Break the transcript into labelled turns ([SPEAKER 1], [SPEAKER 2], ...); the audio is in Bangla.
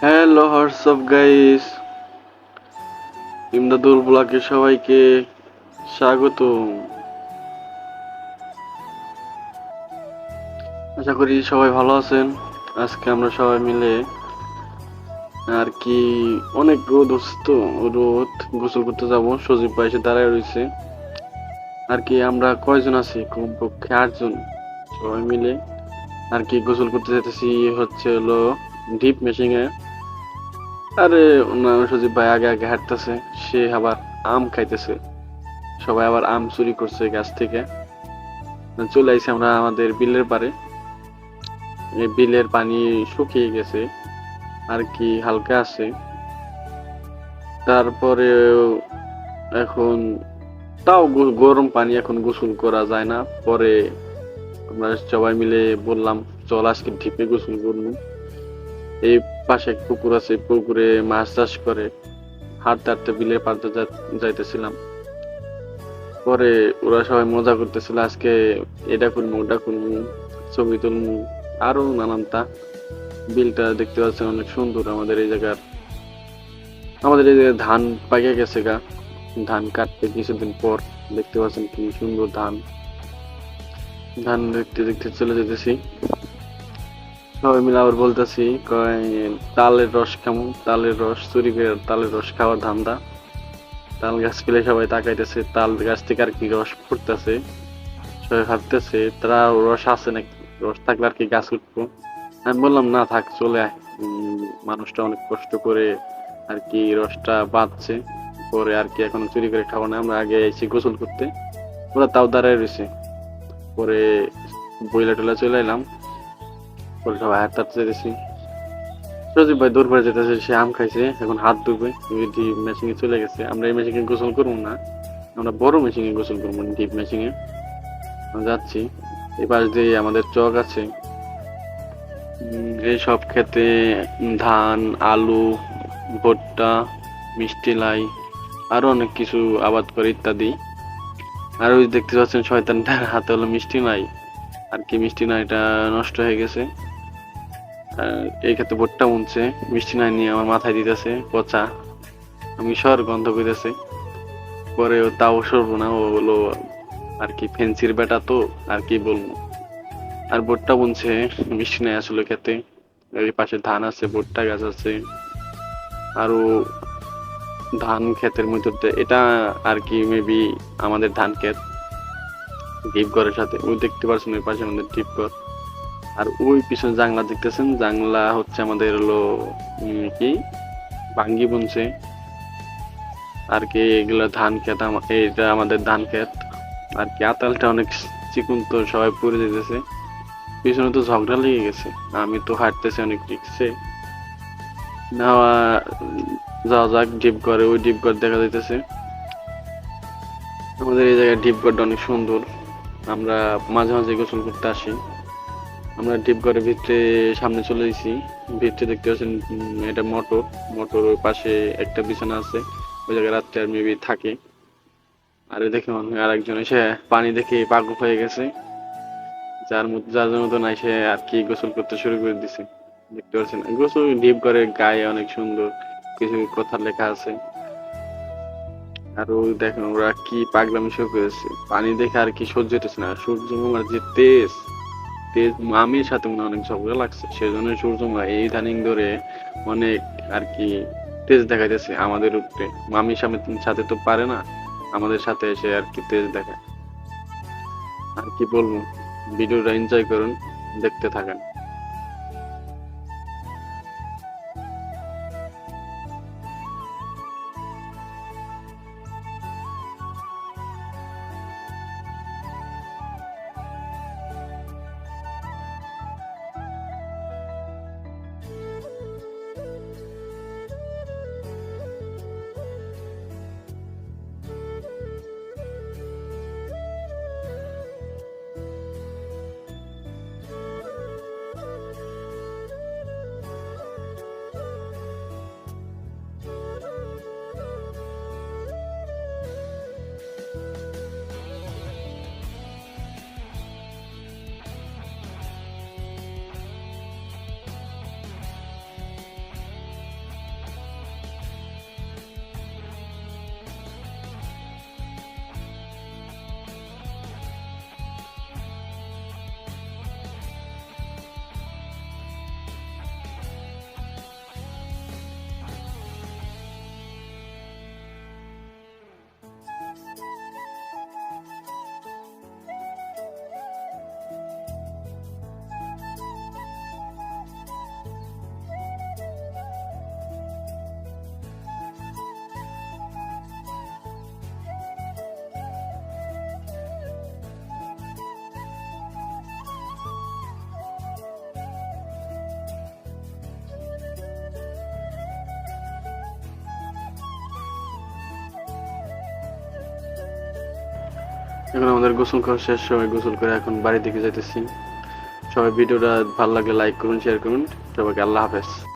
[SPEAKER 1] হ্যালো হোয়াটসঅ্যাপ গাইস, ইমদাদুল ব্লগে সবাইকে স্বাগত। আশা করি সবাই ভালো আছেন। আজকে আমরা সবাই মিলে আর কি অনেক রোদ হচ্ছে তো, রোদ গোসল করতে যাব। সজীব ভাই এসে দাঁড়ায় রয়েছে। আর কি আমরা কয়জন আছি, কমপক্ষে 8 জন। সবাই মিলে আর কি গোসল করতে যেতেছি হচ্ছে হলো ডিপ মেশিনে। আরে সজীব ভাই আগে আগে হাঁটতেছে, সে আবার আম খাইতেছে। সবাই আবার আম চুরি করছে গাছ থেকে। চলে আইছি আমরা আমাদের বিলের পারে। এই বিলের পানি শুকিয়ে গেছে, আর কি হালকা আছে। তারপরে এখন তাও গরম পানি, এখন গোসল করা যায় না। পরে আমরা সবাই মিলে বললাম চল আজকে ঢিপে গোসল করবো। এই পাশে এক পুকুর আছে, পুকুরে মাছ চাষ করে। হাঁটতে হাঁটতে বিলের পাড়তে যাইতেছিলাম। পরে ওরা সবাই মজা করতেছিল, আজকে এটা করবো ওটা করবো, ছবি তুলবো, আরো নানান তা। বিলটা দেখতে পাচ্ছেন অনেক সুন্দর। আমাদের এই জায়গায় ধান পাইকে গেছে গা। ধান কাটতে কিছুদিন পর দেখতে পাচ্ছেন কি সুন্দর ধান। ধান দেখতে দেখতে চলে যেতেছি। সবাই মিলে আবার বলতেছি তালের রস খামু, তালের রস চুরি করে তালের রস খাওয়ার ধান্দা। তাল গাছ পেলে সবাই তাকাইতেছে, তাল গাছ থেকে আর কি রস ফুটতেছে। সবাই ভাবতেছে তারা রস আছে নাকি, রস থাকলে আর কি গাছ উঠবো। আমি বললাম না থাক, চলে আয়। মানুষটা অনেক কষ্ট করে আর কি রসটা বাঁধছে। পরে আর কি এখন চুরি করে খাবো না, আমরা আগে এসে গোসল করতে। ওরা তাও দাঁড়ায় রয়েছে। পরে বইলা টইলা চলে এলাম। পরে সবাই হাত টাত চেয়েছি। সজীব ভাই দৌড় পড়ে যেতেছে, সে আম খাইছে, এখন হাত ধুবে। ডিপ মেশিনে চলে গেছে। আমরা এই মেশিনে গোসল করবো না, আমরা বড় মেশিনে গোসল করবো, ডিপ মেশিনে যাচ্ছি। এই পাশ দিয়ে আমাদের চক আছে। এই সব ক্ষেতে ধান, আলু, ভুট্টা, মিষ্টি লাই, আরো অনেক কিছু আবাদ করে ইত্যাদি। আর ওই দেখতে পাচ্ছেন শয়তানটার হাতে হলো মিষ্টি নাই। আর কি মিষ্টি নাইটা নষ্ট হয়ে গেছে। এই ক্ষেত্রে ভুট্টা মুনছে, মিষ্টি নাই নিয়ে আমার মাথায় দিতেছে পচা। আমি সর গন্ধ পেতেছে। পরে ও তাও সরবো না, ও হলো আর কি ফেন্সির বেটা তো, আর কি বলবো। আর ভুট্টা বুনছে, মিষ্টি নাই আসলে খেতে। এই পাশে ধান আছে, ভুট্টা গাছ আছে। আরো ধান ক্ষেতের মধ্যে এটা আর কি মেবি আমাদের ধান ক্ষেত। ডিপ ঘরের সাথে ওই দেখতে পাচ্ছেন, ওই পাশে আমাদের ডিপ ঘর। আর ওই পিছনে জাংলা দেখতেছেন, জাংলা হচ্ছে আমাদের হলো কি ভাঙ্গি বুনছে। আর কি এগুলো ধান ক্ষেত, এটা আমাদের ধান ক্ষেত। আর কি আতালটা অনেক চিকুন তো, সবাই পড়ে যেতেছে। পিছনে তো ঝগড়া লেগে গেছে, আমি তো হাঁটতেছি অনেক রিক্সে। নেওয়া যাওয়া যাক ডিপ ঘরে। ওই ডিপ ঘর দেখা যাইতেছে। আমাদের এই জায়গায় ডিপ ঘরটা অনেক সুন্দর। আমরা মাঝে মাঝে গোসল করতে আসি। আমরা ডিপ ঘরের ভিতরে সামনে চলে গেছি। ভিতরে দেখতে পাচ্ছেন এটা মোটর। মোটর ওই পাশে একটা বিছানা আছে, ওই জায়গায় রাত্রে আর মেবি থাকে। আর দেখে মনে হয় আরেকজন এসে পানি দেখে পাগল হয়ে গেছে। যার জন্য তো নাই, সে আর কি গোসল করতে শুরু করে দিছে। দেখতে পাচ্ছেন গোসল ডিপ ঘরের গায়ে অনেক সুন্দর কিছু কথা লেখা আছে। আর ওই দেখেন ওরা কি পাগলামি শুরু করেছে, পানি দেখে আর কি সহ্য হতেছে না। সূর্যমামার যে তেজ, তেজ মামির সাথে মনে হয় অনেক ঝগড়া লাগছে, সেজন্য সূর্যমা এই ইদানিং ধরে অনেক আর কি তেজ দেখাইতেছে আমাদের উপরে। মামির সাথে তো পারে না, আমাদের সাথে এসে আর কি তেজ দেখায়। আর কি বলবো, ভিডিওটা এনজয় করুন, দেখতে থাকেন। এখন আমাদের গোসল করা শেষ, সবাই গোসল করে এখন বাড়ির দিকে যাইতেছি। সবাই ভিডিওটা ভালো লাগলে লাইক করুন, শেয়ার করুন। সবাইকে আল্লাহ হাফেজ।